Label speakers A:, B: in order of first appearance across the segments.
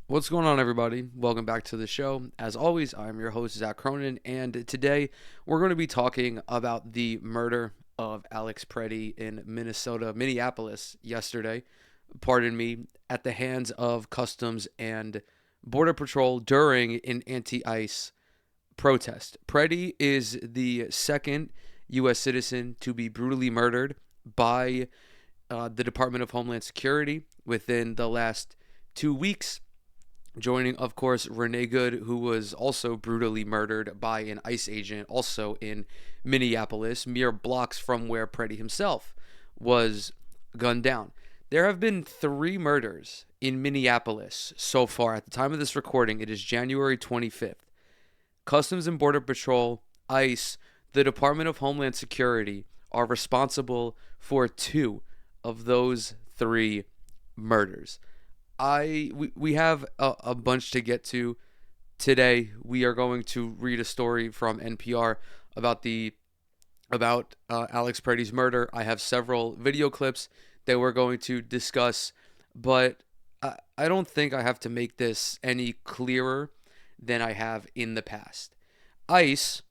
A: What's going on, everybody? Welcome back to the show. As always, I'm your host, Zach Cronin, and today we're going to be talking about the murder of Alex Pretti in Minneapolis yesterday, pardon me, at the hands of Customs and Border Patrol during an anti-ICE protest. Pretti is the second U.S. citizen to be brutally murdered by the Department of Homeland Security within the last 2 weeks, joining, of course, Renee Good, who was also brutally murdered by an ICE agent, also in Minneapolis, mere blocks from where Pretti himself was gunned down. There have been 3 murders in Minneapolis so far. At the time of this recording, it is January 25th. Customs and Border Patrol, ICE, the Department of Homeland Security are responsible for 2 of those 3 murders. We have a bunch to get to today. We are going to read a story from NPR about Alex Pretti's murder. I have several video clips that we're going to discuss, but I don't think I have to make this any clearer than I have in the past. ICE,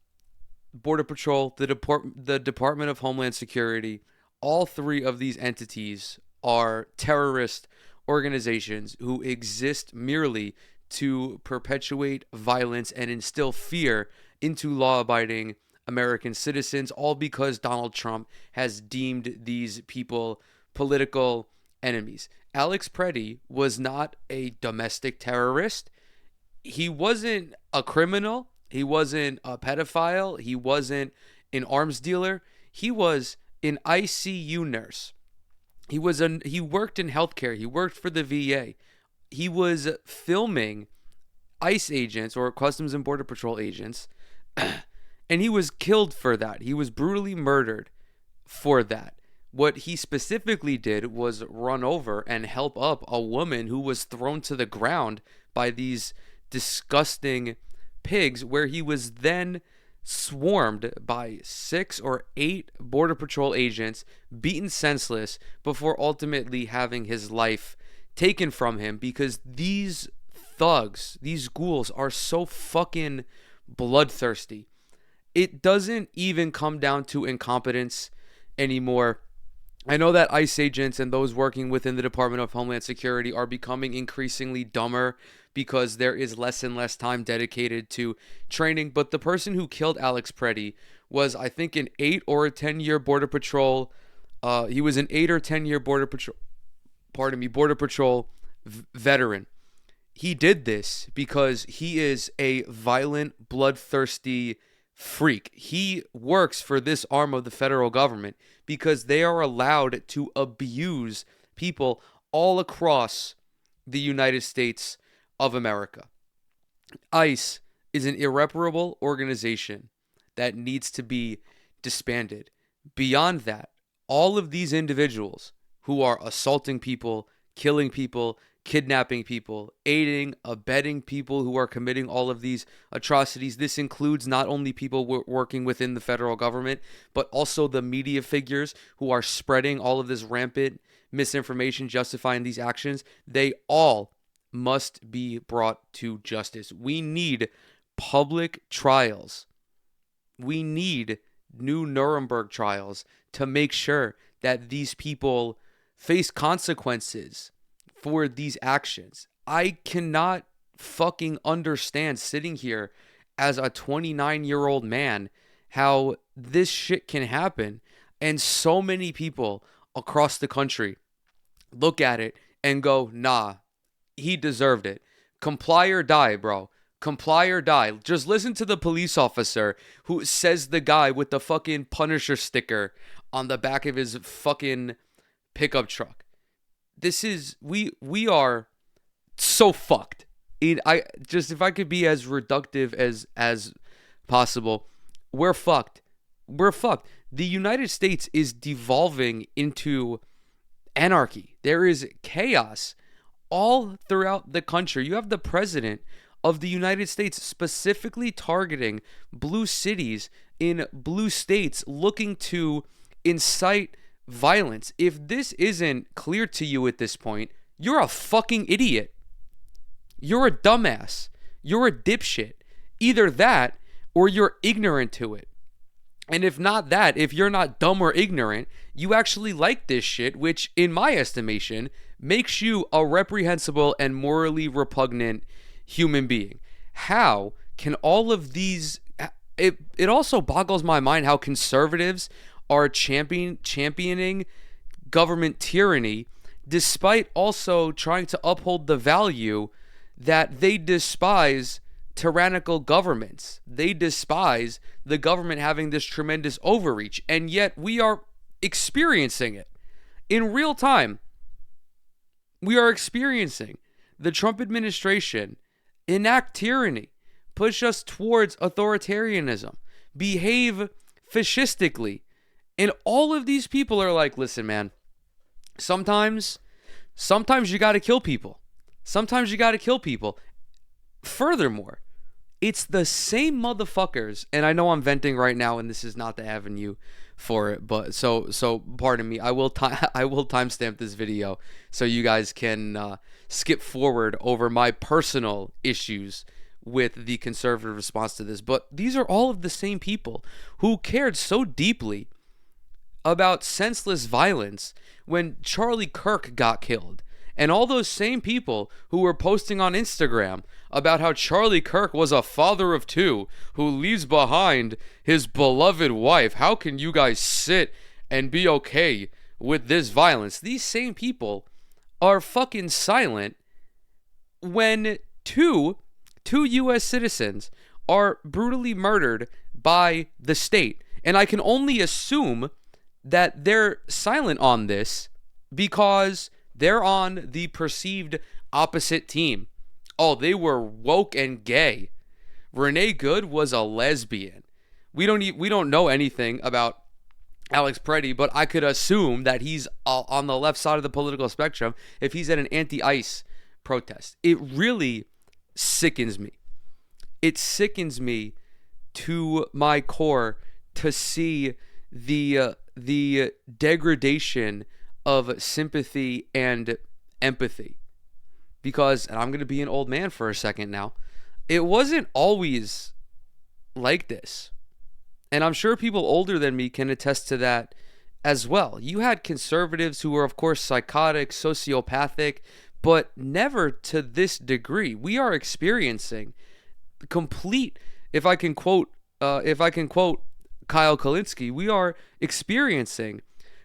A: Border Patrol, the Department of Homeland Security, all 3 of these entities are terrorist organizations who exist merely to perpetuate violence and instill fear into law-abiding American citizens, all because Donald Trump has deemed these people political enemies. Alex Pretti was not a domestic terrorist. He wasn't a criminal. He wasn't a pedophile. He wasn't an arms dealer. He was an ICU nurse. He worked in healthcare. He worked for the VA. He was filming ICE agents or Customs and Border Patrol agents, and he was killed for that. He was brutally murdered for that. What he specifically did was run over and help up a woman who was thrown to the ground by these disgusting pigs, where he was then swarmed by 6 or 8 Border Patrol agents, beaten senseless, before ultimately having his life taken from him, because these thugs, these ghouls, are so fucking bloodthirsty. It doesn't even come down to incompetence anymore. I know that ICE agents and those working within the Department of Homeland Security are becoming increasingly dumber because there is less and less time dedicated to training. But the person who killed Alex Pretti was, I think, an 8 or a 10-year Border Patrol. He was an 8 or 10-year Border Patrol veteran. He did this because he is a violent, bloodthirsty freak. He works for this arm of the federal government because they are allowed to abuse people all across the United States of America. ICE is an irreparable organization that needs to be disbanded. Beyond that, all of these individuals who are assaulting people, killing people, kidnapping people, aiding, abetting people who are committing all of these atrocities. This includes not only people working within the federal government, but also the media figures who are spreading all of this rampant misinformation justifying these actions. They all must be brought to justice. We need public trials. We need new Nuremberg trials to make sure that these people face consequences for these actions. I cannot fucking understand, sitting here as a 29-year-old man, how this shit can happen. And so many people across the country look at it and go, nah, he deserved it. Comply or die, bro. Comply or die. Just listen to the police officer who says the guy with the fucking Punisher sticker on the back of his fucking pickup truck. We are so fucked. If I could be as reductive as possible, we're fucked. We're fucked. The United States is devolving into anarchy. There is chaos all throughout the country. You have the president of the United States specifically targeting blue cities in blue states, looking to incite violence. If this isn't clear to you at this point, you're a fucking idiot. you're a dumbass. You're a dipshit. Either that or you're ignorant to it. And if not that, if you're not dumb or ignorant, you actually like this shit, which in my estimation makes you a reprehensible and morally repugnant human being. How can all of these... It also boggles my mind how conservatives are championing government tyranny despite also trying to uphold the value that they despise tyrannical governments. They despise the government having this tremendous overreach, and yet we are experiencing it in real time. We are experiencing the Trump administration enact tyranny, push us towards authoritarianism, behave fascistically. And all of these people are like, listen, man, sometimes you got to kill people. Sometimes you got to kill people. Furthermore, it's the same motherfuckers, and I know I'm venting right now, and this is not the avenue for it, but so pardon me. I will timestamp this video so you guys can skip forward over my personal issues with the conservative response to this. But these are all of the same people who cared so deeply about senseless violence when Charlie Kirk got killed. And all those same people who were posting on Instagram about how Charlie Kirk was a father of two who leaves behind his beloved wife. How can you guys sit and be okay with this violence? These same people are fucking silent when two U.S. citizens are brutally murdered by the state. And I can only assume that they're silent on this because they're on the perceived opposite team. Oh, they were woke and gay. Renee Good was a lesbian. We don't know anything about Alex Pretti, but I could assume that he's on the left side of the political spectrum if he's at an anti-ICE protest. It really sickens me. It sickens me to my core to see the degradation of sympathy and empathy. Because, and I'm going to be an old man for a second now, it wasn't always like this. And I'm sure people older than me can attest to that as well. You had conservatives who were, of course, psychotic, sociopathic, but never to this degree. We are experiencing complete, if I can quote Kyle Kalinske, we are experiencing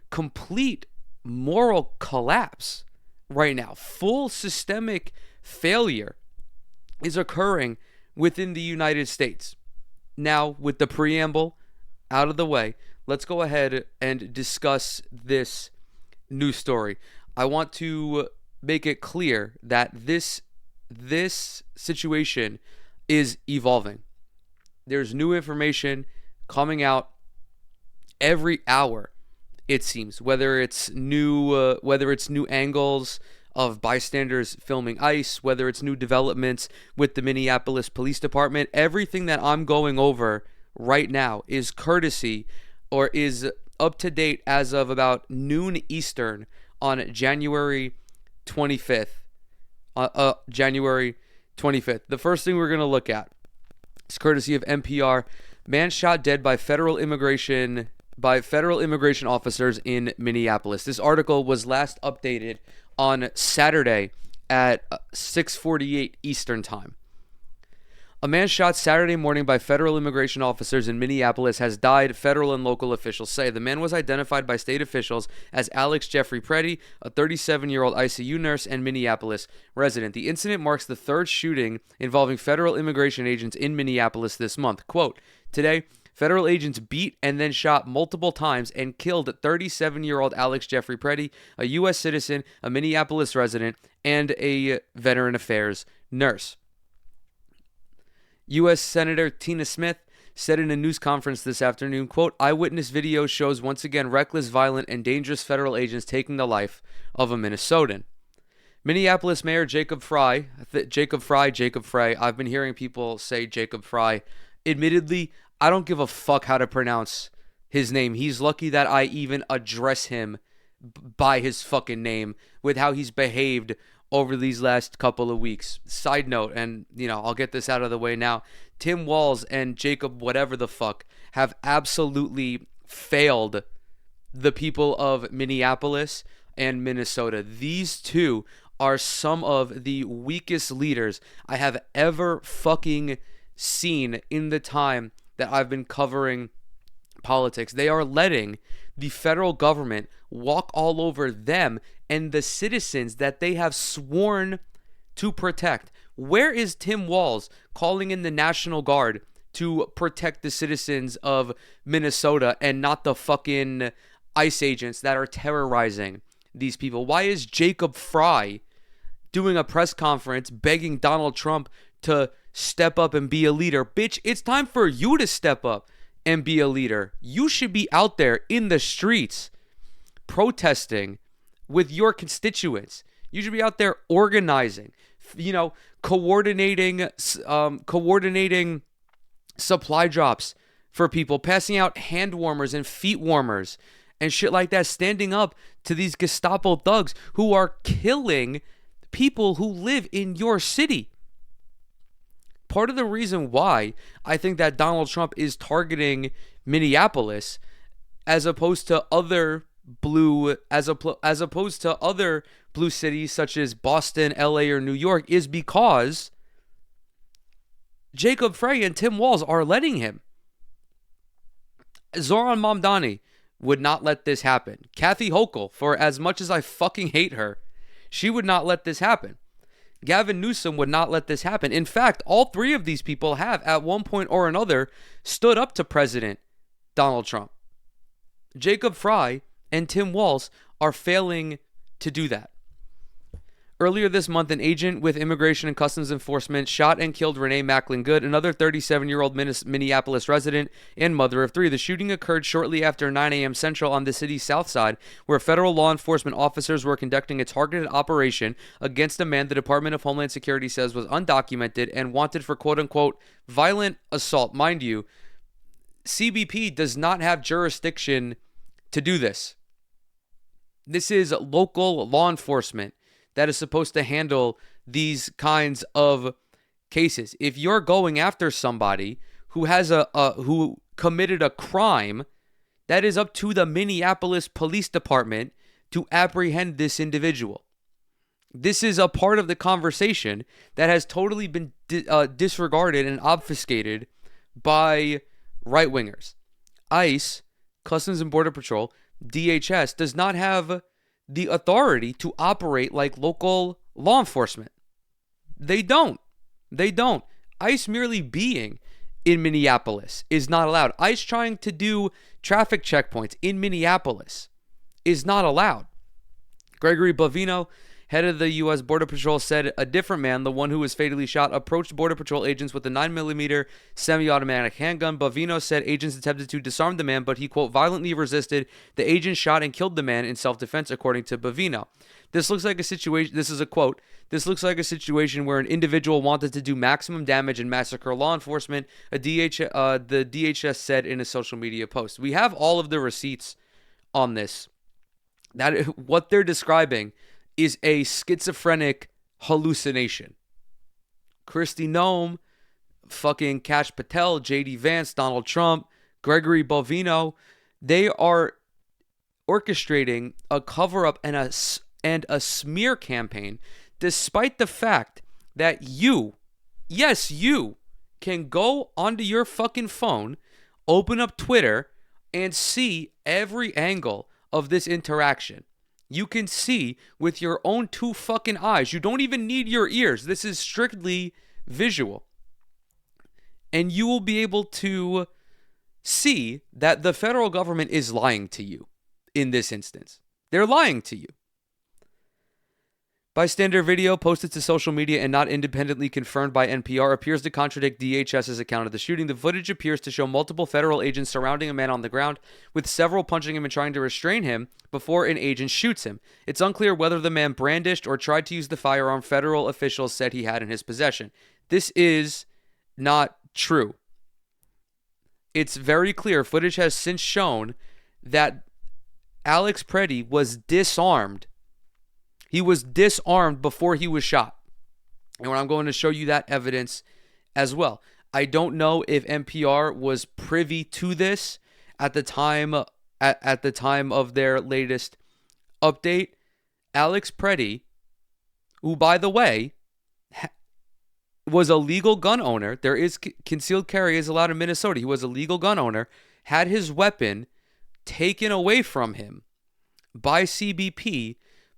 A: complete moral collapse right now. Full systemic failure is occurring within the United States. Now, with the preamble out of the way, let's go ahead and discuss this news story. I want to make it clear that this situation is evolving. There's new information coming out every hour, it seems, whether it's new angles of bystanders filming ICE, whether it's new developments with the Minneapolis Police Department. Everything that I'm going over right now is courtesy or is up to date as of about noon Eastern on January 25th. January 25th. The first thing we're going to look at is courtesy of NPR. Man shot dead by federal immigration officers in Minneapolis. This article was last updated on Saturday at 6:48 Eastern Time. A man shot Saturday morning by federal immigration officers in Minneapolis has died, federal and local officials say. The man was identified by state officials as Alex Jeffrey Pretti, a 37-year-old ICU nurse and Minneapolis resident. The incident marks the third shooting involving federal immigration agents in Minneapolis this month. Quote, today, federal agents beat and then shot multiple times and killed 37-year-old Alex Jeffrey Pretti, a U.S. citizen, a Minneapolis resident, and a Veteran Affairs nurse. U.S. Senator Tina Smith said in a news conference this afternoon, quote, eyewitness video shows once again reckless, violent, and dangerous federal agents taking the life of a Minnesotan. Minneapolis Mayor Jacob Frey, I've been hearing people say Jacob Frey. Admittedly, I don't give a fuck how to pronounce his name. He's lucky that I even address him by his fucking name with how he's behaved over these last couple of weeks. Side note, and I'll get this out of the way now. Tim Walz and Jacob whatever the fuck have absolutely failed the people of Minneapolis and Minnesota. These two are some of the weakest leaders I have ever fucking seen in the time that I've been covering politics. They are letting the federal government walk all over them and the citizens that they have sworn to protect. Where is Tim Walz calling in the National Guard to protect the citizens of Minnesota and not the fucking ICE agents that are terrorizing these people? Why is Jacob Fry doing a press conference begging Donald Trump to step up and be a leader? Bitch, it's time for you to step up and be a leader. You should be out there in the streets protesting with your constituents. You should be out there organizing, coordinating supply drops for people, passing out hand warmers and feet warmers and shit like that, standing up to these Gestapo thugs who are killing people who live in your city. Part of the reason why I think that Donald Trump is targeting Minneapolis as opposed to other blue cities such as Boston, LA, or New York is because Jacob Frey and Tim Walz are letting him. Zoran Mamdani would not let this happen. Kathy Hochul, for as much as I fucking hate her, she would not let this happen. Gavin Newsom would not let this happen. In fact, all three of these people have, at one point or another, stood up to President Donald Trump. Jacob Fry and Tim Walz are failing to do that. Earlier this month, an agent with Immigration and Customs Enforcement shot and killed Renee Macklin Good, another 37-year-old Minneapolis resident and mother of three. The shooting occurred shortly after 9 a.m. Central on the city's south side, where federal law enforcement officers were conducting a targeted operation against a man the Department of Homeland Security says was undocumented and wanted for quote-unquote violent assault. Mind you, CBP does not have jurisdiction to do this. This is local law enforcement that is supposed to handle these kinds of cases. If you're going after somebody who has who committed a crime, that is up to the Minneapolis Police Department to apprehend this individual. This is a part of the conversation that has totally been disregarded and obfuscated by right-wingers. ICE, Customs and Border Patrol, DHS, does not have the authority to operate like local law enforcement. They don't. ICE merely being in Minneapolis is not allowed. ICE trying to do traffic checkpoints in Minneapolis is not allowed. Gregory Bovino, head of the U.S. Border Patrol, said a different man, the one who was fatally shot, approached Border Patrol agents with a 9mm semi-automatic handgun. Bovino said agents attempted to disarm the man, but he, quote, violently resisted. The agent shot and killed the man in self-defense, according to Bovino. This looks like a situation, this is a quote, this looks like a situation where an individual wanted to do maximum damage and massacre law enforcement, the DHS said in a social media post. We have all of the receipts on this. That what they're describing is a schizophrenic hallucination. Kristi Noem, fucking Kash Patel, J.D. Vance, Donald Trump, Gregory Bovino, they are orchestrating a cover-up and a smear campaign, despite the fact that you can go onto your fucking phone, open up Twitter, and see every angle of this interaction. You can see with your own two fucking eyes. You don't even need your ears. This is strictly visual. And you will be able to see that the federal government is lying to you in this instance. They're lying to you. Bystander video posted to social media and not independently confirmed by NPR appears to contradict DHS's account of the shooting. The footage appears to show multiple federal agents surrounding a man on the ground, with several punching him and trying to restrain him before an agent shoots him. It's unclear whether the man brandished or tried to use the firearm federal officials said he had in his possession. This is not true. It's very clear. Footage has since shown that Alex Pretti was disarmed He was disarmed before he was shot. And I'm going to show you that evidence as well. I don't know if NPR was privy to this at the time at the time of their latest update. Alex Pretti, who, by the way, was a legal gun owner. There is concealed carry is allowed in Minnesota. He was a legal gun owner, had his weapon taken away from him by CBP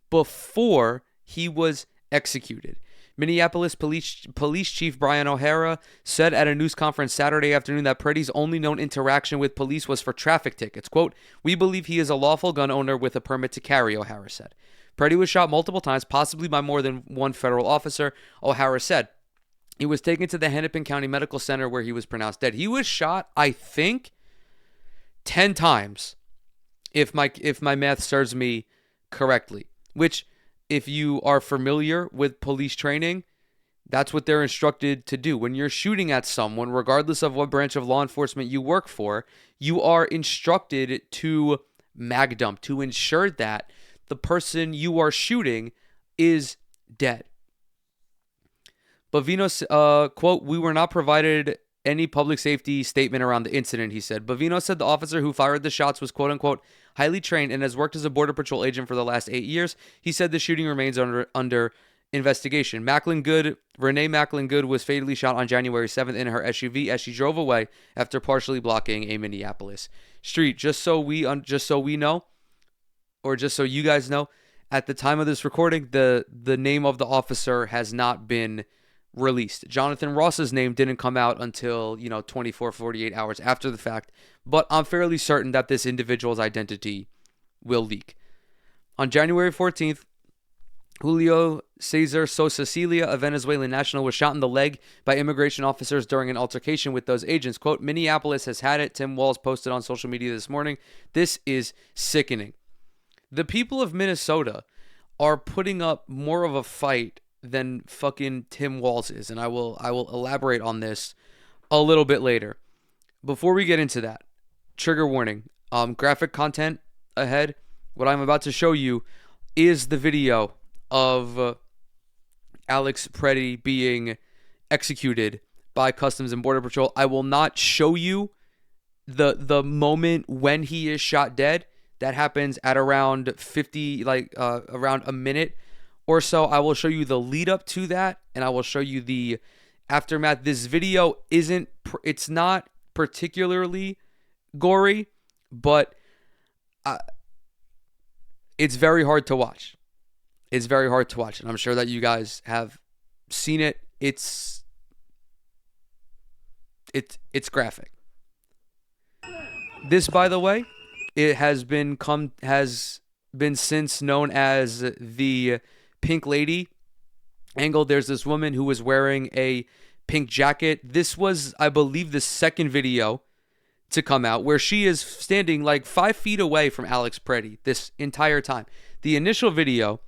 A: before he was executed. Minneapolis Police Chief Brian O'Hara said at a news conference Saturday afternoon that Pretty's only known interaction with police was for traffic tickets. Quote, "We believe he is a lawful gun owner with a permit to carry," O'Hara said. Pretty was shot multiple times, possibly by more than one federal officer, O'Hara said. He was taken to the Hennepin County Medical Center where he was pronounced dead. He was shot, I think, 10 times, if my math serves me correctly, which, if you are familiar with police training, that's what they're instructed to do. When you're shooting at someone, regardless of what branch of law enforcement you work for, you are instructed to mag dump, to ensure that the person you are shooting is dead. Bavino, quote, "We were not provided any public safety statement around the incident," he said. Bavino said the officer who fired the shots was, quote unquote, "highly trained and has worked as a Border Patrol agent for the last 8 years. He said the shooting remains under investigation. Renee Macklin Good was fatally shot on January 7th in her SUV as she drove away after partially blocking a Minneapolis street. Just so we know, or just so you guys know, at the time of this recording, the name of the officer has not been released. Jonathan Ross's name didn't come out until 24, 48 hours after the fact, but I'm fairly certain that this individual's identity will leak. On January 14th, Julio Cesar Sosa Celia, a Venezuelan national, was shot in the leg by immigration officers during an altercation with those agents. Quote, "Minneapolis has had it," Tim Walz posted on social media this morning. "This is sickening." The people of Minnesota are putting up more of a fight than fucking Tim Walz is, and I will elaborate on this a little bit later. Before we get into that, trigger warning, graphic content ahead. What I'm about to show you is the video of Alex Pretti being executed by Customs and Border Patrol. I will not show you the moment when he is shot dead. That happens at around 50, around a minute or so. I will show you the lead up to that, and I will show you the aftermath. This video it's not particularly gory, but it's very hard to watch. It's very hard to watch, and I'm sure that you guys have seen it. It's graphic. This, by the way, it has been since known as the Pink Lady angle. There's this woman who was wearing a pink jacket. This was, I believe, the second video to come out where she is standing like 5 feet away from Alex Pretti this entire time. The initial video,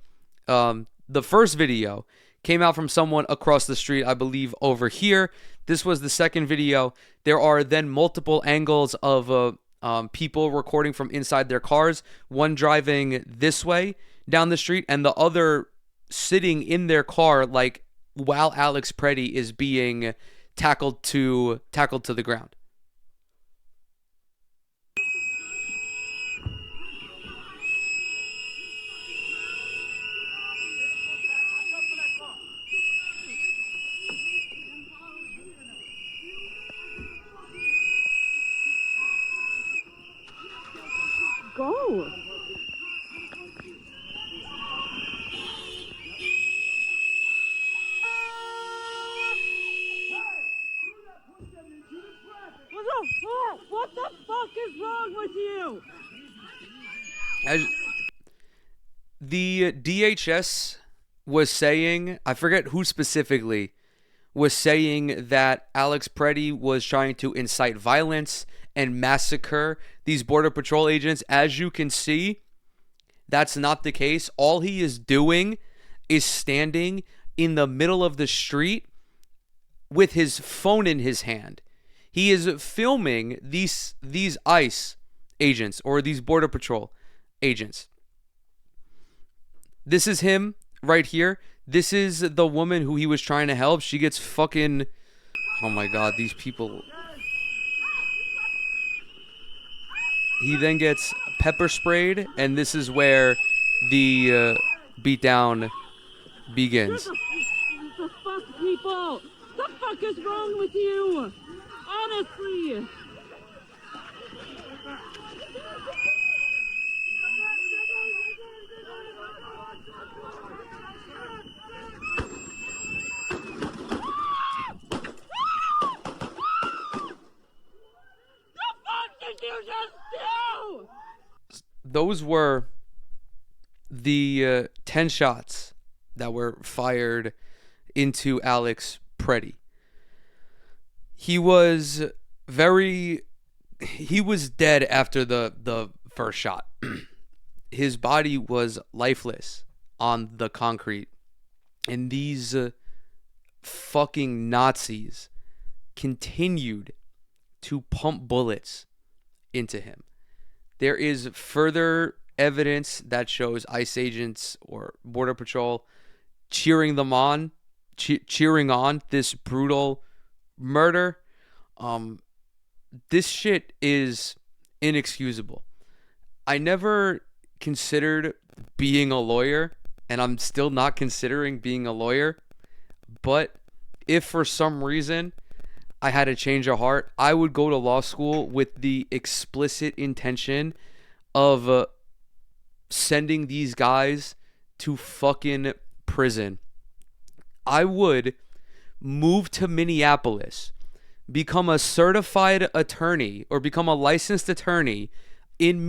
A: the first video, came out from someone across the street, I believe over here. This was the second video. There are then multiple angles of people recording from inside their cars, one driving this way down the street and the other sitting in their car, like while Alex Pretti is being tackled to the ground.
B: Go. What the fuck is wrong with you?
A: As the DHS was saying, I forget who specifically was saying that Alex Pretti was trying to incite violence and massacre these Border Patrol agents. As you can see, that's not the case. All he is doing is standing in the middle of the street with his phone in his hand. He is filming these ICE agents or these Border Patrol agents. This is him right here. This is the woman who he was trying to help. She gets fucking... Oh my god, these people... He then gets pepper sprayed, and this is where the beatdown begins.
B: The fuck, people? The fuck is wrong with you? Honestly.
A: Those were the 10 shots that were fired into Alex Pretti. He was dead after the first shot. His body was lifeless on the concrete. And these fucking Nazis continued to pump bullets into him. There is further evidence that shows ICE agents or Border Patrol cheering on this brutal murder. This shit is inexcusable. I never considered being a lawyer, and I'm still not considering being a lawyer. But if for some reason I had a change of heart, I would go to law school with the explicit intention of sending these guys to fucking prison. I would move to Minneapolis, become a certified attorney or become a licensed attorney in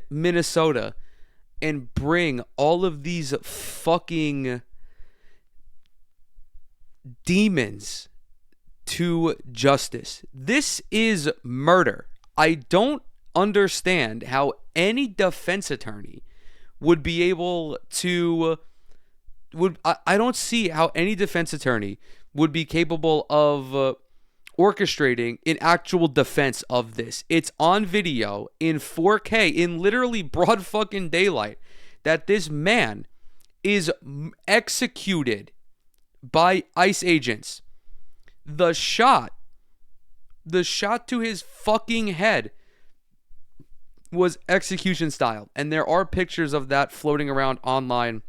A: Minnesota, and bring all of these fucking demons to justice. This is murder. I don't understand how any defense attorney would be able to I don't see how any defense attorney would be capable of orchestrating an actual defense of this. It's on video in 4K in literally broad fucking daylight that this man is executed by ICE agents. The shot to his fucking head was execution style. And there are pictures of that floating around online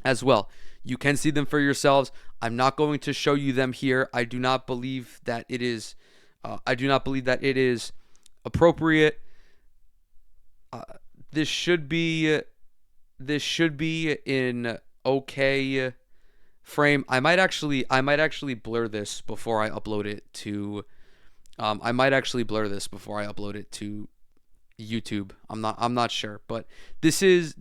A: as well. You can see them for yourselves. I'm not going to show you them here. I do not believe that it is appropriate. This should be in okay frame. I might actually blur this before I upload it to YouTube. I'm not sure, but this is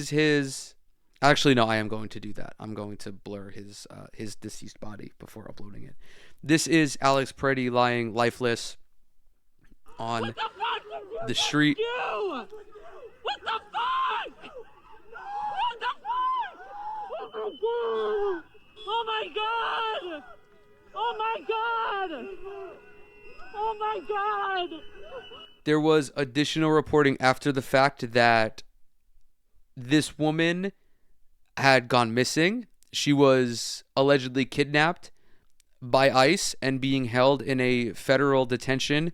A: his. Actually, no, I am going to do that. I'm going to blur his deceased body before uploading it. This is Alex Pretti lying lifeless on the street.
B: What the fuck? What the fuck? Oh my god! Oh my god! Oh my god!
A: There was additional reporting after the fact that this woman had gone missing. She was allegedly kidnapped by ICE and being held in a federal detention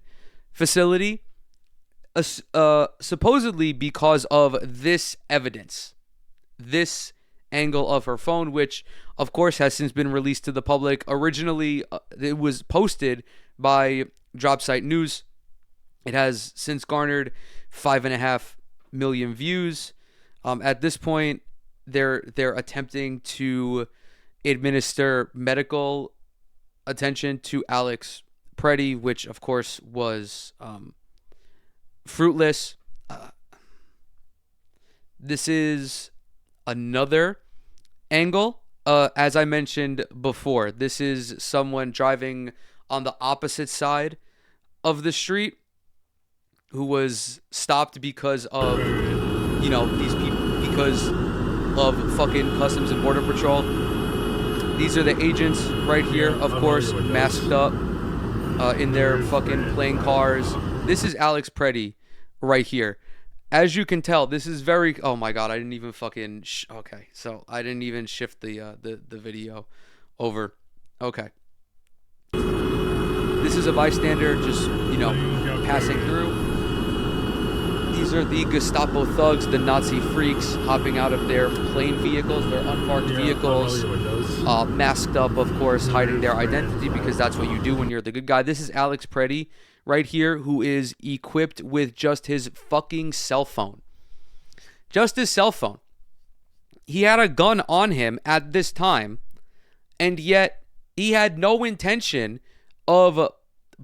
A: facility, supposedly because of this evidence, this angle of her phone, which of course has since been released to the public. Originally, it was posted by Dropsite News. It has since garnered 5.5 million views. At this point, they're attempting to administer medical attention to Alex Pretti, which of course was fruitless. This is another angle. As I mentioned before, this is someone driving on the opposite side of the street who was stopped because of, these people, because of fucking Customs and Border Patrol. These are the agents right here, of course, masked up in their fucking plain cars. This is Alex Pretti right here. as you can tell, this is very. Oh my god, I didn't even fucking. Okay, so I didn't even shift the video over. Okay, this is a bystander just passing through. These are the Gestapo thugs, the Nazi freaks, hopping out of their plane vehicles, their unmarked vehicles, masked up, of course, hiding their identity, because that's what you do when you're the good guy. This is Alex Pretti right here, who is equipped with just his fucking cell phone. Just his cell phone. He had a gun on him at this time, and yet he had no intention of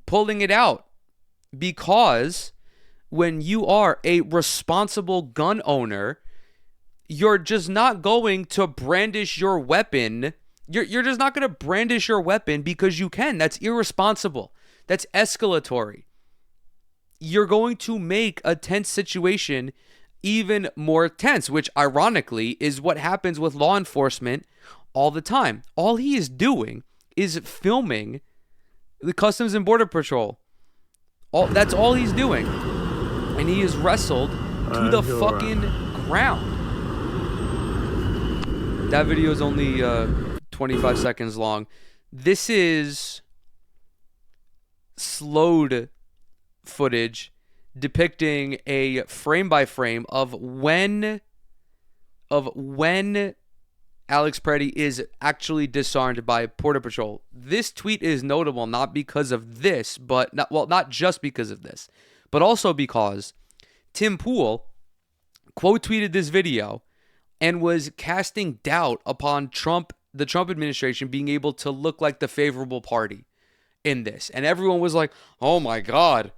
A: pulling it out, because when you are a responsible gun owner, you're just not going to brandish your weapon. You're just not going to brandish your weapon because you can. That's irresponsible. That's escalatory. You're going to make a tense situation even more tense, which ironically is what happens with law enforcement all the time. All he is doing is filming the Customs and Border Patrol. That's all he's doing. And he is wrestled to the fucking ground. That video is only 25 seconds long. This is slowed footage depicting a frame by frame of when Alex Pretti is actually disarmed by Border Patrol. This tweet is notable not because of this, but not just because of this, but also because Tim Pool quote tweeted this video and was casting doubt upon the Trump administration being able to look like the favorable party in this. And everyone was like, oh my God,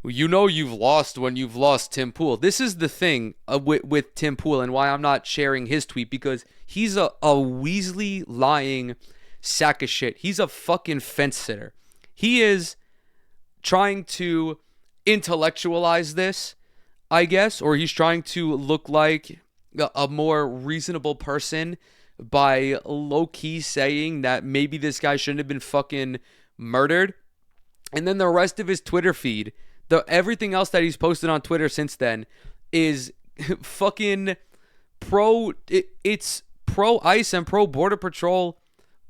A: you've lost when you've lost Tim Pool. This is the thing with Tim Pool and why I'm not sharing his tweet, because he's a Weasley lying sack of shit. He's a fucking fence sitter. He is trying to intellectualize this, I guess, or he's trying to look like a more reasonable person by low-key saying that maybe this guy shouldn't have been fucking murdered. And then the rest of his Twitter feed, everything else that he's posted on Twitter since then is fucking it's pro-ICE and pro-Border Patrol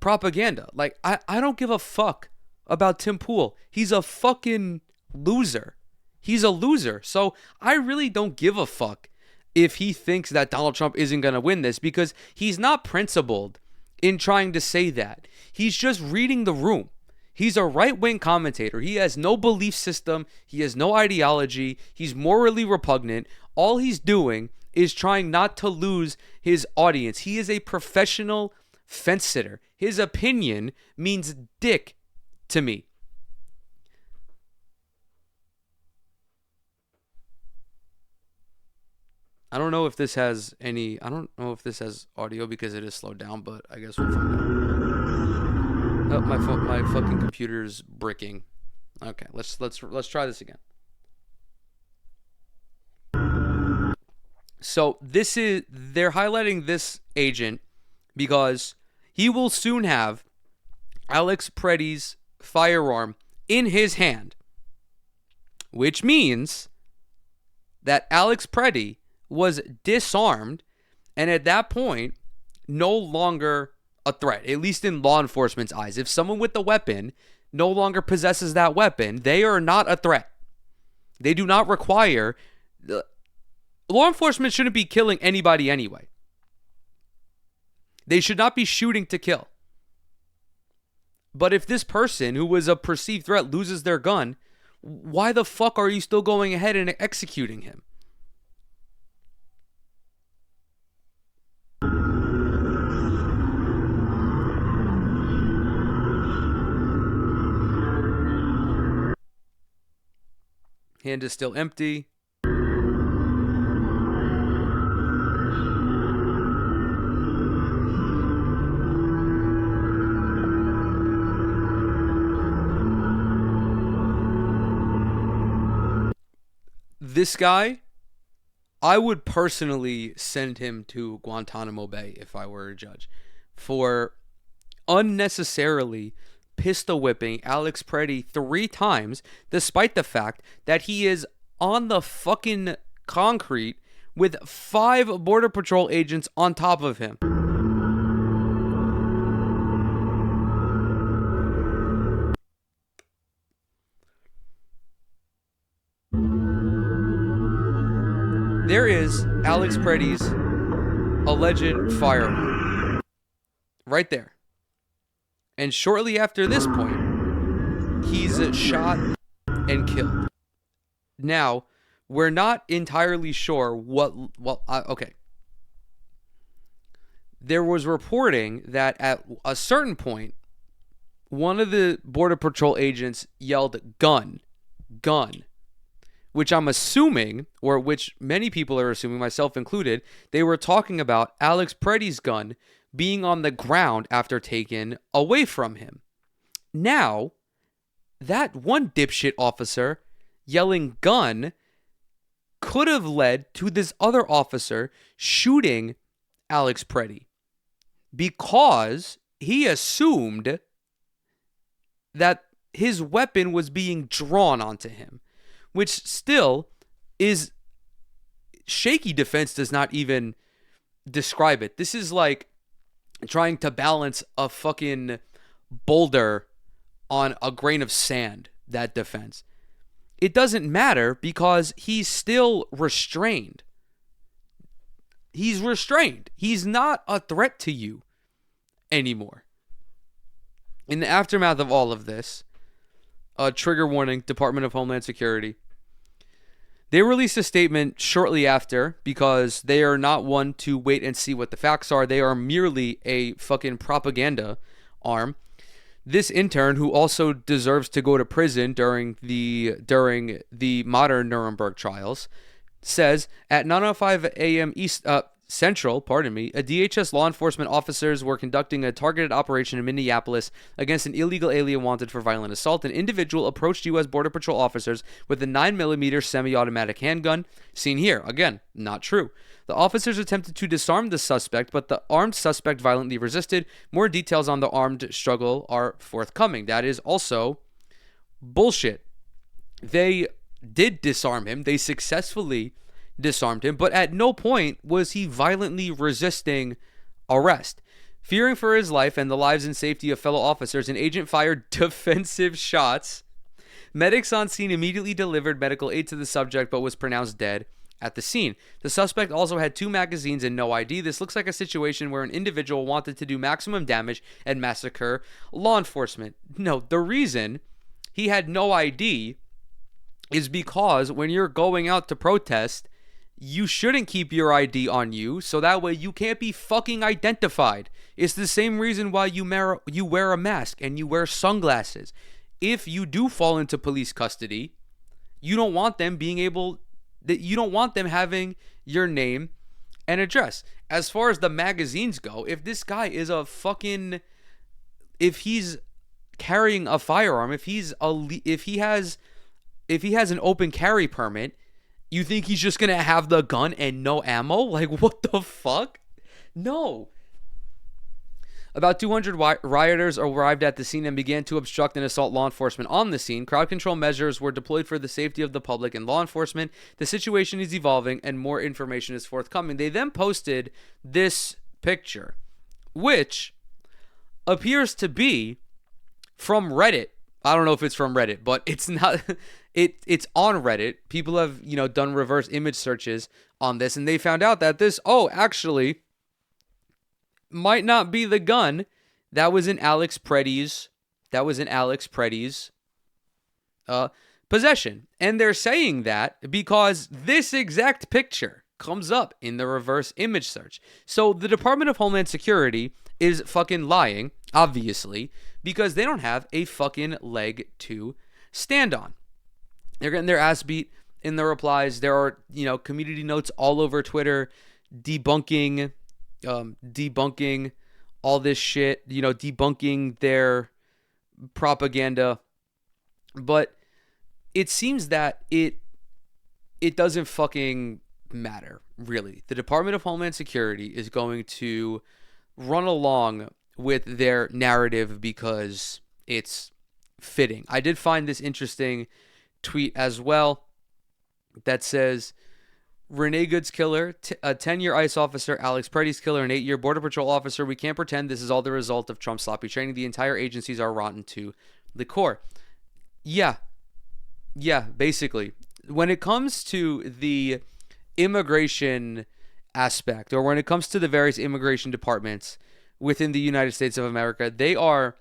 A: propaganda. Like, I don't give a fuck about Tim Pool. He's a fucking loser. He's a loser. So I really don't give a fuck if he thinks that Donald Trump isn't going to win this, because he's not principled in trying to say that. He's just reading the room. He's a right-wing commentator. He has no belief system. He has no ideology. He's morally repugnant. All he's doing is trying not to lose his audience. He is a professional fence sitter. His opinion means dick to me. I don't know if this has audio because it is slowed down, but I guess we'll find out. Oh, my fucking computer's bricking. Okay, let's try this again. So they're highlighting this agent because he will soon have Alex Pretti's firearm in his hand, which means that Alex Pretti was disarmed and at that point no longer a threat, at least in law enforcement's eyes. If someone with the weapon no longer possesses that weapon, they are not a threat. They do not require... Law enforcement shouldn't be killing anybody anyway. They should not be shooting to kill. But if this person who was a perceived threat loses their gun, why the fuck are you still going ahead and executing him? Hand is still empty. This guy, I would personally send him to Guantanamo Bay if I were a judge for unnecessarily pistol whipping Alex Pretti 3 times, despite the fact that he is on the fucking concrete with 5 Border Patrol agents on top of him. There is Alex Pretti's alleged firearm right there. And shortly after this point, he's shot and killed. Now, we're not entirely sure okay. There was reporting that at a certain point, one of the Border Patrol agents yelled, "Gun, gun," which I'm assuming, or which many people are assuming, myself included, they were talking about Alex Pretti's gun being on the ground after taken away from him. Now, that one dipshit officer yelling "gun" could have led to this other officer shooting Alex Pretti because he assumed that his weapon was being drawn onto him, which still is shaky defense does not even describe it. This is like trying to balance a fucking boulder on a grain of sand, that defense. It doesn't matter because he's still restrained. He's restrained. He's not a threat to you anymore. In the aftermath of all of this, trigger warning, Department of Homeland Security. They released a statement shortly after because they are not one to wait and see what the facts are. They are merely a fucking propaganda arm. This intern, who also deserves to go to prison during the modern Nuremberg trials, says at 9:05 a.m. Central, DHS law enforcement officers were conducting a targeted operation in Minneapolis against an illegal alien wanted for violent assault. An individual approached U.S. Border Patrol officers with a 9mm semi-automatic handgun. Seen here. Again, not true. The officers attempted to disarm the suspect, but the armed suspect violently resisted. More details on the armed struggle are forthcoming. That is also bullshit. They did disarm him. They successfully disarmed him, but at no point was he violently resisting arrest. Fearing for his life and the lives and safety of fellow officers, an agent fired defensive shots. Medics on scene immediately delivered medical aid to the subject, but was pronounced dead at the scene. The suspect also had 2 magazines and no ID. This looks like a situation where an individual wanted to do maximum damage and massacre law enforcement. No, the reason he had no ID is because when you're going out to protest, you shouldn't keep your ID on you, so that way you can't be fucking identified. It's the same reason why you wear a mask and you wear sunglasses. If you do fall into police custody, you don't want them having your name and address. As far as the magazines go, if this guy is if he's carrying a firearm, if he has an open carry permit, you think he's just gonna have the gun and no ammo? Like, what the fuck? No. About 200 rioters arrived at the scene and began to obstruct and assault law enforcement on the scene. Crowd control measures were deployed for the safety of the public and law enforcement. The situation is evolving and more information is forthcoming. They then posted this picture, which appears to be from Reddit. I don't know if it's from Reddit, but it's not. It's on Reddit. People have, done reverse image searches on this, and they found out that this, actually might not be the gun that was in Alex Pretti's possession. And they're saying that because this exact picture comes up in the reverse image search. So the Department of Homeland Security is fucking lying, obviously, because they don't have a fucking leg to stand on. They're getting their ass beat in the replies. There are, community notes all over Twitter debunking all this shit, debunking their propaganda. But it seems that it doesn't fucking matter, really. The Department of Homeland Security is going to run along with their narrative because it's fitting. I did find this interesting tweet as well that says, Renee Good's killer, a 10-year ICE officer, Alex Pretti's killer, an 8-year Border Patrol officer. We can't pretend this is all the result of Trump's sloppy training. The entire agencies are rotten to the core. Yeah, basically. When it comes to the immigration aspect, or when it comes to the various immigration departments within the United States of America, they are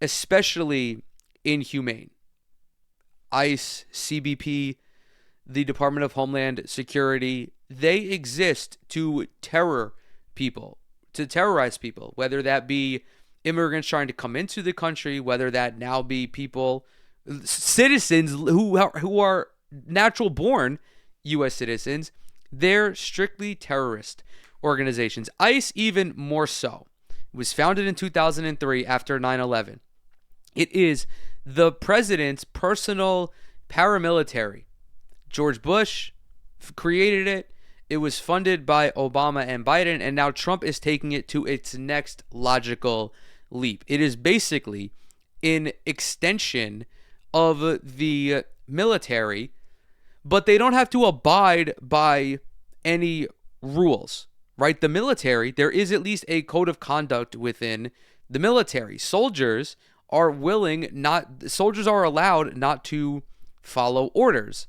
A: especially inhumane. ICE, CBP, the Department of Homeland Security, they exist to terrorize people, whether that be immigrants trying to come into the country, whether that now be people, citizens who are natural born U.S. citizens. They're strictly terrorist organizations. ICE even more so. It was founded in 2003 after 9/11. It is the president's personal paramilitary. George Bush created it. It was funded by Obama and Biden, and now Trump is taking it to its next logical leap. It is basically an extension of the military, but they don't have to abide by any rules, right? The military, there is at least a code of conduct within the military. Soldiers are allowed not to follow orders,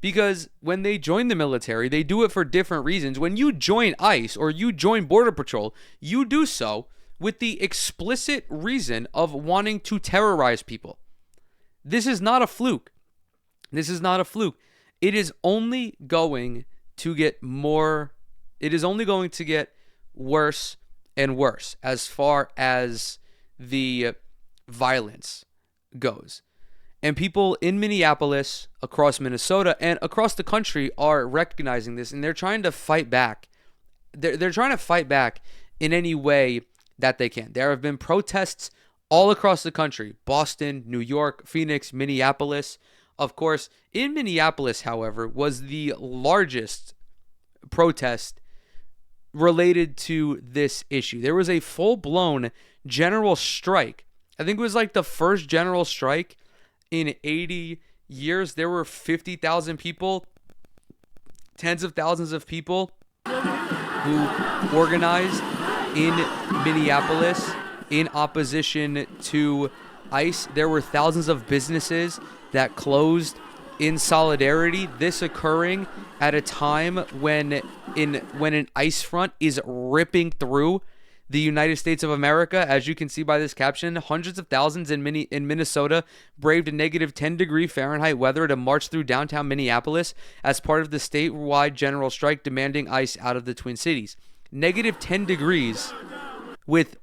A: because when they join the military, they do it for different reasons. When you join ICE or you join Border Patrol, you do so with the explicit reason of wanting to terrorize people. This is not a fluke. It is only going to get worse and worse as far as the violence goes. And people in Minneapolis, across Minnesota, and across the country are recognizing this, and they're trying to fight back. They're trying to fight back in any way that they can. There have been protests all across the country: Boston, New York, Phoenix, Minneapolis. Of course, in Minneapolis, however, was the largest protest related to this issue. There was a full-blown general strike. I think it was like the first general strike in 80 years. There were 50,000 people, tens of thousands of people who organized in Minneapolis in opposition to ICE. There were thousands of businesses that closed in solidarity. This occurring at a time when an ICE front is ripping through the United States of America. As you can see by this caption, hundreds of thousands in Minnesota braved a negative 10-degree Fahrenheit weather to march through downtown Minneapolis as part of the statewide general strike demanding ICE out of the Twin Cities. Negative 10 degrees with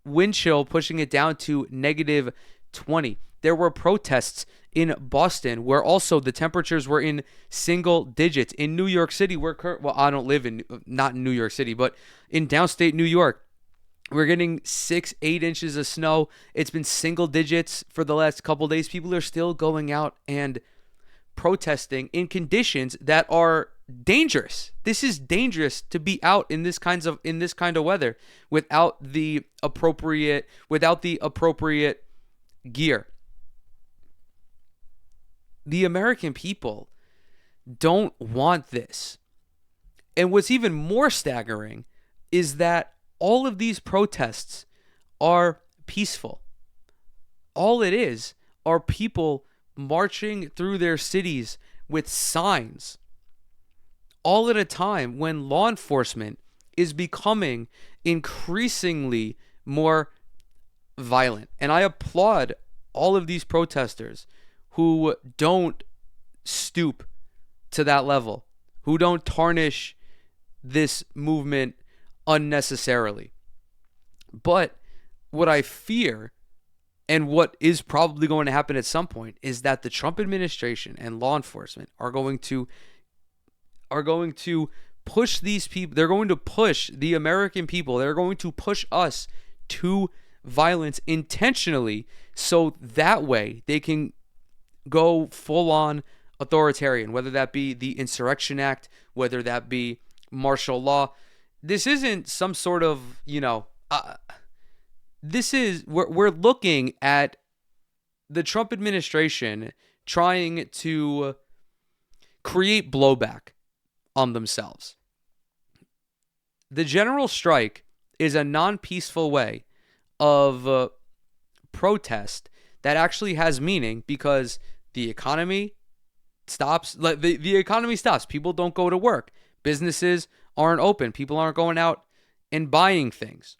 A: wind chill pushing it down to negative 20. There were protests in Boston where also the temperatures were in single digits. In New York City, I don't live not in New York City, but in downstate New York, we're getting 6-8 inches of snow. It's been single digits for the last couple days. People are still going out and protesting in conditions that are dangerous. This is dangerous to be out in this kind of weather without the appropriate gear. The American people don't want this. And what's even more staggering is that all of these protests are peaceful. All it is are people marching through their cities with signs, all at a time when law enforcement is becoming increasingly more violent. And I applaud all of these protesters who don't stoop to that level, who don't tarnish this movement unnecessarily. But what I fear, and what is probably going to happen at some point, is that the Trump administration and law enforcement are going to push these people. They're going to push the American people. They're going to push us to violence intentionally, so that way they can go full on authoritarian, whether that be the Insurrection Act, whether that be martial law. This isn't some sort of, we're looking at the Trump administration trying to create blowback on themselves. The general strike is a non-peaceful way of protest that actually has meaning because the economy stops. Like the economy stops. People don't go to work. Businesses aren't open. People aren't going out and buying things.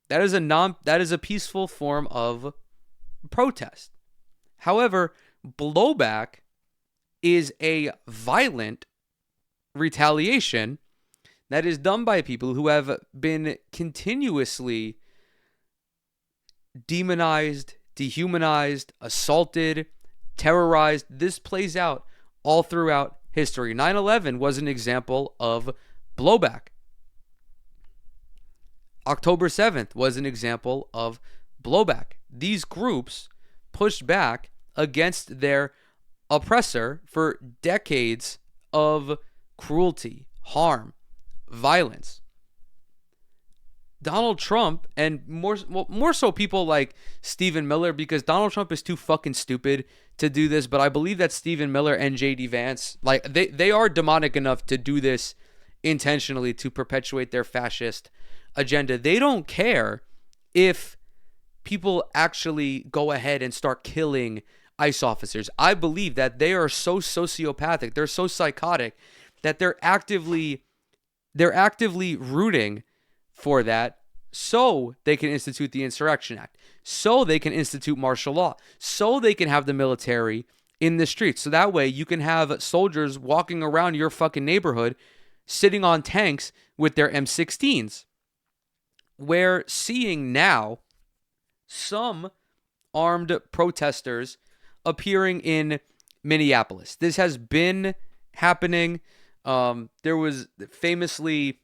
A: That is a peaceful form of protest. However, blowback is a violent retaliation that is done by people who have been continuously demonized, dehumanized, assaulted, terrorized. This plays out all throughout history. 9/11 was an example of blowback. October 7th was an example of blowback. These groups pushed back against their oppressor for decades of cruelty, harm, violence. Donald Trump, and more so people like Stephen Miller, because Donald Trump is too fucking stupid to do this, but I believe that Stephen Miller and JD Vance, like they are demonic enough to do this intentionally to perpetuate their fascist agenda. They don't care if people actually go ahead and start killing ICE officers. I believe that they are so sociopathic, they're so psychotic that they're actively rooting for that so they can institute the Insurrection Act, so they can institute martial law, so they can have the military in the streets. So that way you can have soldiers walking around your fucking neighborhood sitting on tanks with their M16s. We're seeing now some armed protesters appearing in Minneapolis. This has been happening. There was famously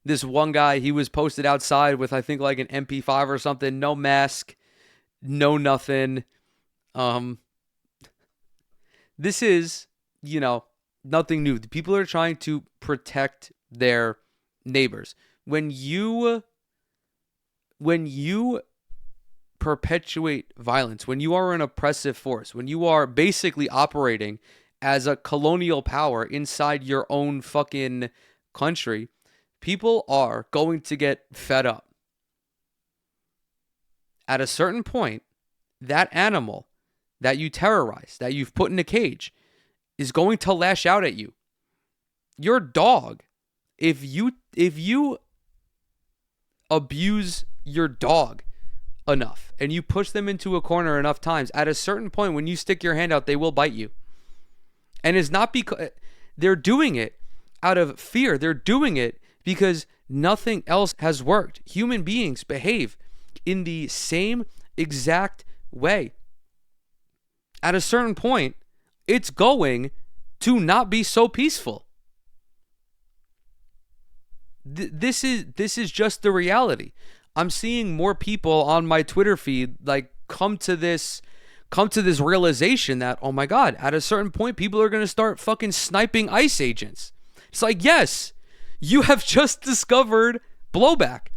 A: this one guy. He was posted outside with I think like an MP5 or something. No mask, no nothing. This is nothing new. The people are trying to protect their neighbors. When you perpetuate violence, when you are an oppressive force, when you are basically operating as a colonial power inside your own fucking country, people are going to get fed up. At a certain point, that animal that you terrorize, that you've put in a cage, is going to lash out at you. Your dog, if you abuse your dog enough and you push them into a corner enough times, at a certain point when you stick your hand out, they will bite you. And it's not because they're doing it out of fear. They're doing it because nothing else has worked. Human beings behave in the same exact way. At a certain point, it's going to not be so peaceful. This is just the reality. I'm seeing more people on my Twitter feed like come to this realization that, oh my God, at a certain point, people are going to start fucking sniping ICE agents. It's like, yes, you have just discovered blowback.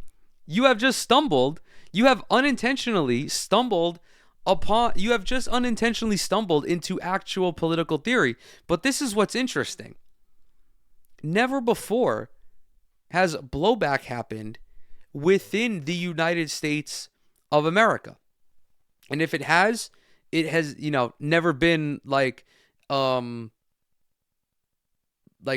A: You have just stumbled. You have unintentionally stumbled into actual political theory. But this is what's interesting. Never before has blowback happened within the United States of America. And if it has never been like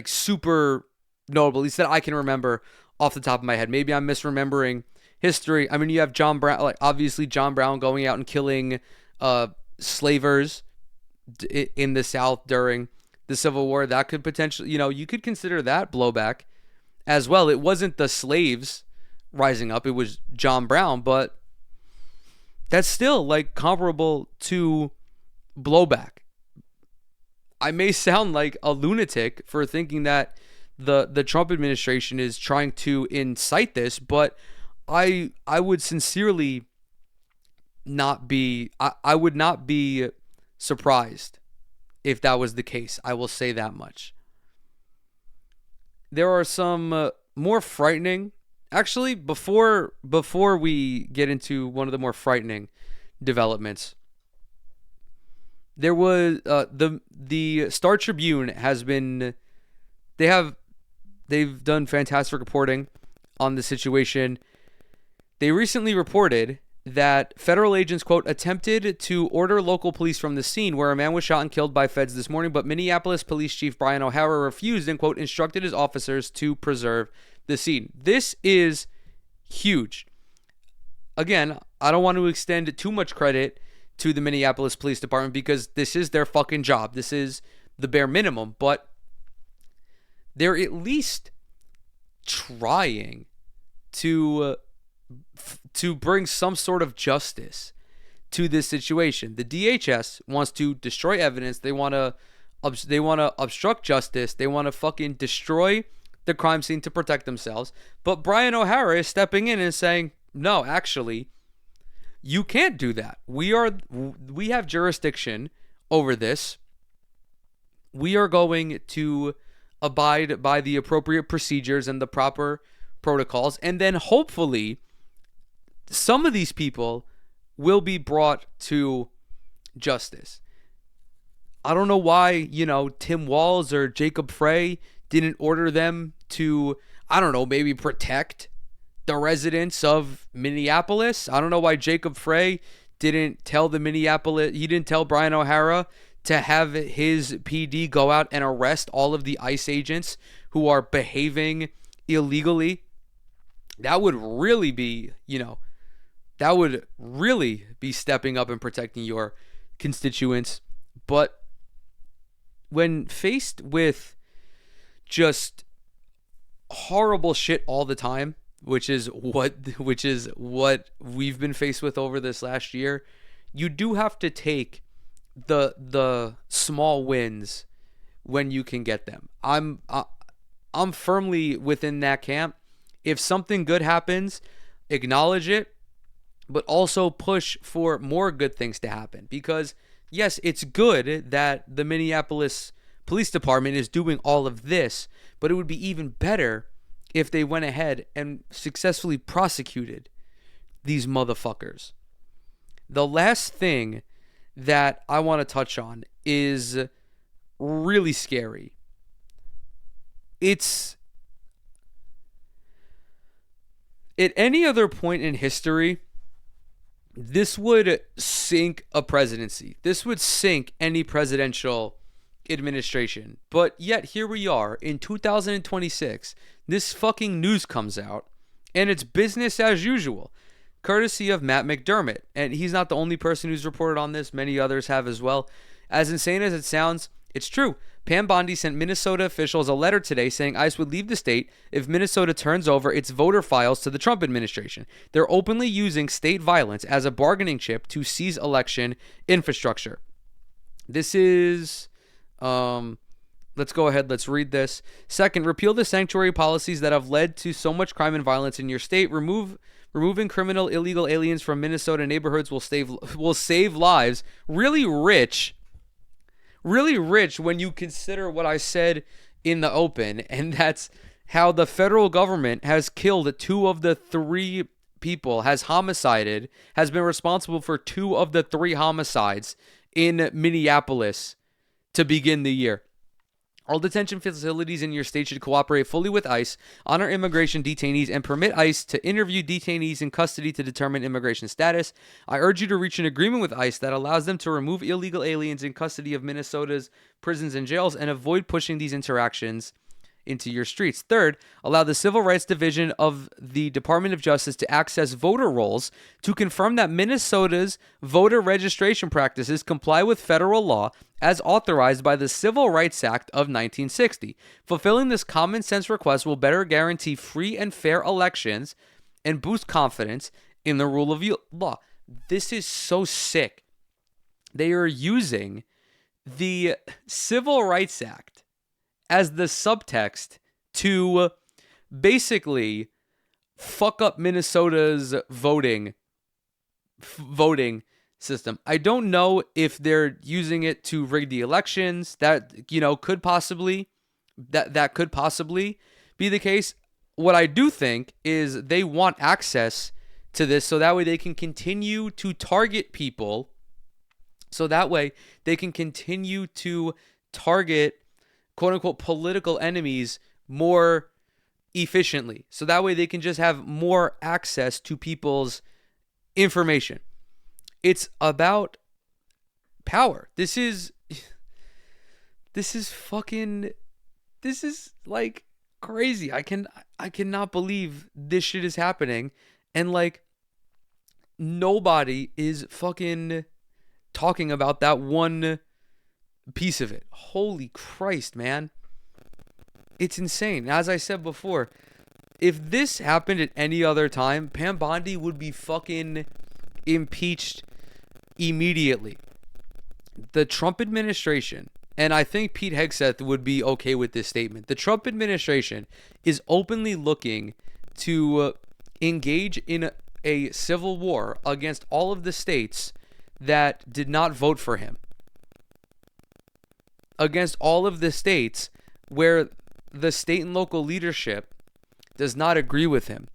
A: super notable, at least that I can remember off the top of my head. Maybe I'm misremembering history. I mean, you have John Brown, like obviously John Brown going out and killing slavers in the South during the Civil War. That could potentially, you could consider that blowback as well. It wasn't the slaves rising up, it was John Brown, but that's still like comparable to blowback. I may sound like a lunatic for thinking that the Trump administration is trying to incite this, but I would sincerely not be I would not be surprised if that was the case. I will say that much. There are some more frightening, actually, before we get into one of the more frightening developments, there was the Star Tribune has been they have they've done fantastic reporting on the situation. They recently reported that federal agents, quote, attempted to order local police from the scene where a man was shot and killed by feds this morning, but Minneapolis Police Chief Brian O'Hara refused and, quote, instructed his officers to preserve the scene. This is huge. Again, I don't want to extend too much credit to the Minneapolis Police Department because this is their fucking job. This is the bare minimum, but they're at least trying to bring some sort of justice to this situation. The DHS wants to destroy evidence. They want to obstruct justice. They want to fucking destroy the crime scene to protect themselves. But Brian O'Hara is stepping in and saying, "No, actually, you can't do that. We have jurisdiction over this. We are going to abide by the appropriate procedures and the proper protocols, and then hopefully some of these people will be brought to justice." I don't know why, Tim Walz or Jacob Frey didn't order them to, I don't know, maybe protect the residents of Minneapolis. I don't know why Jacob Frey didn't tell Brian O'Hara to have his PD go out and arrest all of the ICE agents who are behaving illegally. That would really be, stepping up and protecting your constituents. But when faced with just horrible shit all the time, which is what we've been faced with over this last year, you do have to take the small wins when you can get them. I'm firmly within that camp. If something good happens, acknowledge it, but also push for more good things to happen. Because yes, it's good that the Minneapolis Police Department is doing all of this, but it would be even better if they went ahead and successfully prosecuted these motherfuckers. The last thing that I want to touch on is really scary. It's at any other point in history, this would sink a presidency. This would sink any presidential administration. But yet here we are in 2026. This fucking news comes out and it's business as usual, courtesy of Matt McDermott. And he's not the only person who's reported on this. Many others have as well. As insane as it sounds, it's true. Pam Bondi sent Minnesota officials a letter today saying ICE would leave the state if Minnesota turns over its voter files to the Trump administration. They're openly using state violence as a bargaining chip to seize election infrastructure. This is... let's go ahead. Let's read this. Second, repeal the sanctuary policies that have led to so much crime and violence in your state. Removing criminal illegal aliens from Minnesota neighborhoods will save lives. Really rich when you consider what I said in the open, and that's how the federal government has killed 2 of the 3 people, has been responsible for 2 of the 3 homicides in Minneapolis to begin the year. All detention facilities in your state should cooperate fully with ICE, honor immigration detainees, and permit ICE to interview detainees in custody to determine immigration status. I urge you to reach an agreement with ICE that allows them to remove illegal aliens in custody of Minnesota's prisons and jails and avoid pushing these interactions into your streets. Third, allow the Civil Rights Division of the Department of Justice to access voter rolls to confirm that Minnesota's voter registration practices comply with federal law as authorized by the Civil Rights Act of 1960. Fulfilling this common sense request will better guarantee free and fair elections and boost confidence in the rule of law. This is so sick. They are using the Civil Rights Act as the subtext to basically fuck up Minnesota's voting system. I don't know if they're using it to rig the elections. That could possibly be the case. What I do think is they want access to this so that way they can continue to target people So that way they can continue to target quote unquote political enemies more efficiently. So that way they can just have more access to people's information. It's about power. This is fucking, this is like crazy. I cannot believe this shit is happening, and like nobody is fucking talking about that one piece of it. Holy Christ, man. It's insane. As I said before, if this happened at any other time, Pam Bondi would be fucking impeached immediately. The Trump administration, and I think Pete Hegseth would be okay with this statement, the Trump administration is openly looking to engage in a civil war against all of the states that did not vote for him. Against all of the states where the state and local leadership does not agree with him.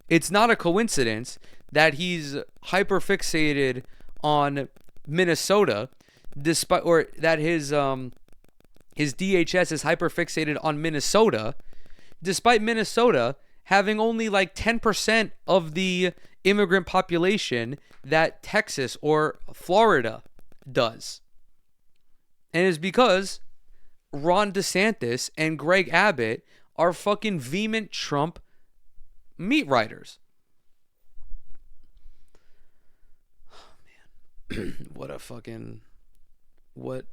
A: It's not a coincidence that he's hyperfixated on Minnesota, despite, or that his DHS is hyperfixated on Minnesota, despite Minnesota having only like 10% of the immigrant population that Texas or Florida does. And it's because Ron DeSantis and Greg Abbott are fucking vehement Trump meat riders. Oh, man. What a fucking... What...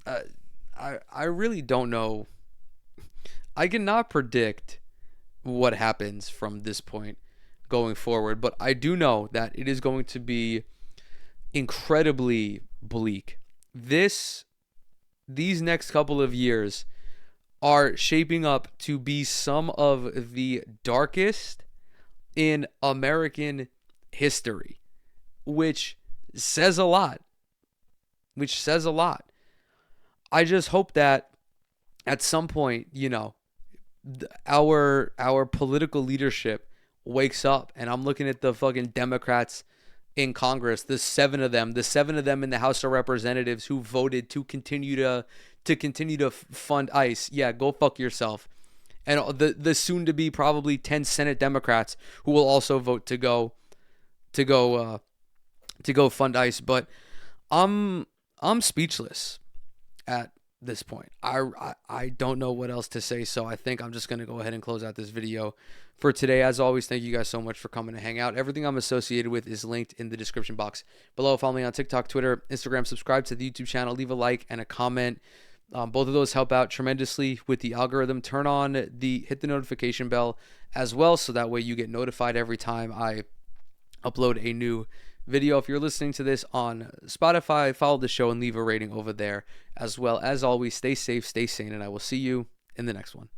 A: I really don't know. I cannot predict what happens from this point going forward, but I do know that it is going to be incredibly bleak. These next couple of years are shaping up to be some of the darkest in American history, which says a lot. I just hope that at some point, you know, our political leadership wakes up, and I'm looking at the fucking Democrats in Congress, the seven of them in the House of Representatives who voted to continue to fund ICE. Yeah, go fuck yourself. And the soon to be probably 10 Senate Democrats who will also vote to go fund ICE. But I'm speechless at this point. I don't know what else to say, so I think I'm just going to go ahead and close out this video for today. As always, thank you guys so much for coming to hang out. Everything I'm associated with is linked in the description box below. Follow me on TikTok, Twitter, Instagram, subscribe to the YouTube channel, leave a like and a comment. Both of those help out tremendously with the algorithm. Hit the notification bell as well, so that way you get notified every time I upload a new video. If you're listening to this on Spotify, follow the show and leave a rating over there as well. As always, stay safe, stay sane, and I will see you in the next one.